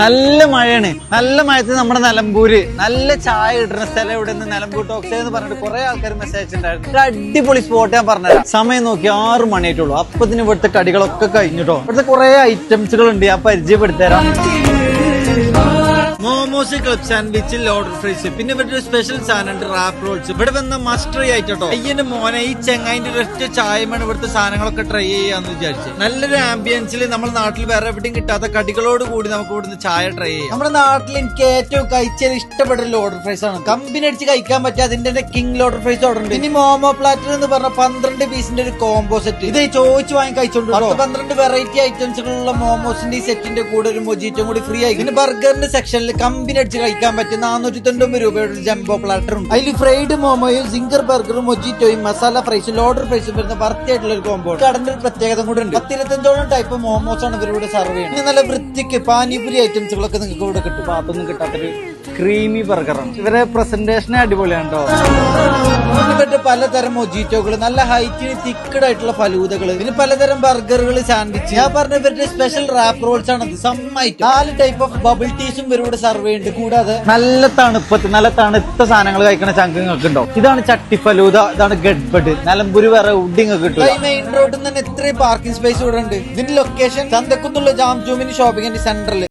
നല്ല മഴയാണ്. നല്ല മഴത്ത് നമ്മുടെ നിലമ്പൂര് നല്ല ചായ കിട്ടുന്ന സ്ഥലം ഇവിടെ നിന്ന് നിലമ്പൂർ ടോക്സേ എന്ന് പറഞ്ഞിട്ട് കുറെ ആൾക്കാർ മെസ്സേജ് ഉണ്ടായിരുന്നു. ഒരു അടിപൊളി സ്പോട്ട് ഞാൻ പറഞ്ഞുതരാം. സമയം നോക്കി 6 മണിയായിട്ടുള്ളൂ. അപ്പത്തിന് ഇവിടുത്തെ കടികളൊക്കെ കഴിഞ്ഞിട്ടോ. ഇവിടുത്തെ കുറെ ഐറ്റംസുകൾ ഉണ്ട്, ഞാൻ പരിചയപ്പെടുത്തരാം. Momos, club sandwich, loaded fries, പിന്നെ ഇവരുടെ ഒരു സ്പെഷ്യൽ സാധനം റാപ്പ് റോൾസ്. ഇവിടെ വന്ന മസ്റ്ററി ആയിട്ടോ. അയ്യന്റെ മോനെ, ഈ ചെങ്ങായിന്റെ ഒരൊറ്റ ചായമാണ് ഇവിടുത്തെ സാധനങ്ങളൊക്കെ ട്രൈ ചെയ്യാന്ന് വിചാരിച്ചു. നല്ലൊരു ആംബിയൻസിൽ നമ്മുടെ നാട്ടിൽ വേറെ എവിടെയും കിട്ടാത്ത കടികളോട് കൂടി നമുക്ക് ഇവിടുന്ന് ചായ ട്രൈ ചെയ്യാം. നമ്മുടെ നാട്ടിൽ എനിക്ക് ഏറ്റവും കഴിച്ചത് ഇഷ്ടപ്പെട്ട ഒരു ലോഡർ ഫ്രൈസ് ആണ്. കമ്പനി അടിച്ച് കഴിക്കാൻ പറ്റുക അതിന്റെ കിങ് ലോഡർ ഫ്രൈസ് ഓർഡർ ഉണ്ട്. ഇനി മോമോ പ്ലാറ്റർ എന്ന് പറഞ്ഞ 12 പീസിന്റെ ഒരു കോംബോ സെറ്റ്. ഇത് ചോദിച്ചു വാങ്ങി കഴിച്ചോണ്ട് 12 വെറൈറ്റി ഐറ്റംസുകളുള്ള മോമോസിന്റെ ഈ സെറ്റിന്റെ കൂടെ ഒരു മൊജിറ്റും കൂടി ഫ്രീ ആയി. പിന്നെ ബർഗറിന്റെ സെക്ഷനിൽ കമ്പനി അടിച്ച് കഴിക്കാൻ പറ്റും 490 രൂപയുടെ ഒരു ജംബോ പ്ലാറ്റർ ഉണ്ട്. അതിൽ ഫ്രൈഡ് മോമോയും സിംഗർ ബർഗറും മൊജിറ്റോയും മസാല ഫ്രൈസും ലോഡർ ഫ്രൈസും വരുന്ന വൃത്തിയായിട്ടുള്ള ഒരു കോംബോ. കടന്റെ ഒരു പ്രത്യേകത കൂടെ ഉണ്ട്. 10-25 ടൈപ്പ് മോമോസ് ആണ് ഇവരിവിടെ സെർവ് ചെയ്യുന്നത്. നല്ല വൃത്തിക്ക് പാനിപുരി ഐറ്റംസുകളൊക്കെ നിങ്ങൾക്ക് ഇവിടെ കിട്ടും. ഭാഗത്തൊന്നും കിട്ടാത്തൊരു ക്രീമി ബർഗറാണ്. ഇവരെ പ്രസന്റേഷനെ അടിപൊളിയാണ് കേട്ടോ. പലതരം മൊജിറ്റോകൾ, നല്ല ഹൈറ്റിന് തിക്കഡ് ആയിട്ടുള്ള ഫലൂദകൾ, പിന്നെ പലതരം ബർഗറുകൾ, സാൻഡ്വിച്ച്. ഞാൻ പറഞ്ഞ ഇവരുടെ സ്പെഷ്യൽ റാപ്പ് റോൾസ് ആണ്. സമ്മായിട്ട് 4 ടൈപ്പ് ഓഫ് ബബിൾ ടീസും ഇവരിവിടെ സെർവ് ചെയ്യുന്നുണ്ട്. കൂടാതെ നല്ല തണുത്ത സാധനങ്ങൾ കഴിക്കണ ചങ്കങ്ങൾക്ക് ഉണ്ടോ. ഇതാണ് ചട്ടി ഫലൂദ, ഇതാണ് ഗഡ്ബഡ്. നിലമ്പൂര് വേറെ ഉഡിങ് കിട്ടും. മെയിൻ റോഡിൽ തന്നെ എത്രയും പാർക്കിംഗ് സ്പേസ് ഇവിടെ ഉണ്ട്. ഇതിന്റെ ലൊക്കേഷൻ ചന്തക്കുന്നുള്ള ജാം ജൂമിനി ഷോപ്പിംഗ് സെന്ററിൽ.